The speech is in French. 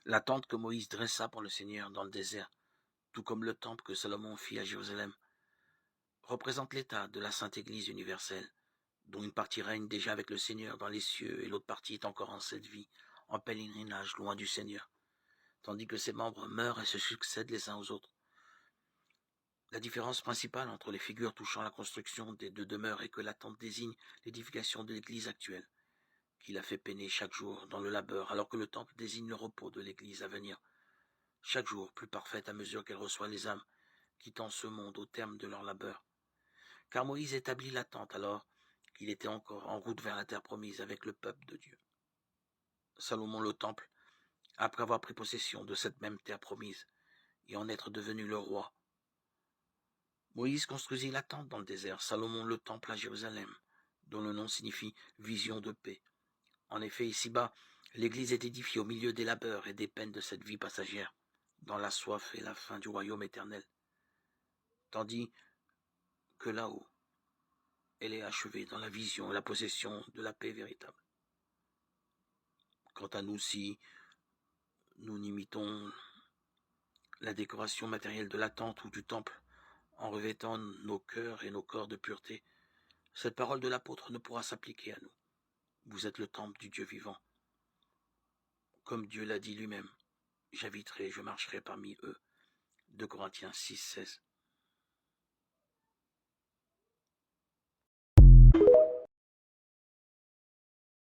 La tente que Moïse dressa pour le Seigneur dans le désert, tout comme le temple que Salomon fit à Jérusalem, représente l'état de la Sainte Église universelle, dont une partie règne déjà avec le Seigneur dans les cieux et l'autre partie est encore en cette vie, en pèlerinage loin du Seigneur, tandis que ses membres meurent et se succèdent les uns aux autres. La différence principale entre les figures touchant la construction des deux demeures est que la tente désigne l'édification de l'Église actuelle, qui la fait peiner chaque jour dans le labeur, alors que le temple désigne le repos de l'Église à venir, chaque jour plus parfaite à mesure qu'elle reçoit les âmes quittant ce monde au terme de leur labeur. Car Moïse établit la tente alors qu'il était encore en route vers la terre promise avec le peuple de Dieu. Salomon le temple, après avoir pris possession de cette même terre promise et en être devenu le roi. Moïse construisit la tente dans le désert, Salomon le temple à Jérusalem, dont le nom signifie vision de paix. En effet, ici-bas, l'Église est édifiée au milieu des labeurs et des peines de cette vie passagère, dans la soif et la faim du royaume éternel, tandis que là-haut, elle est achevée dans la vision et la possession de la paix véritable. Quant à nous, si nous n'imitons la décoration matérielle de la tente ou du temple, en revêtant nos cœurs et nos corps de pureté, cette parole de l'apôtre ne pourra s'appliquer à nous. Vous êtes le temple du Dieu vivant. Comme Dieu l'a dit lui-même, j'habiterai, je marcherai parmi eux. 2 Corinthiens 6, 16.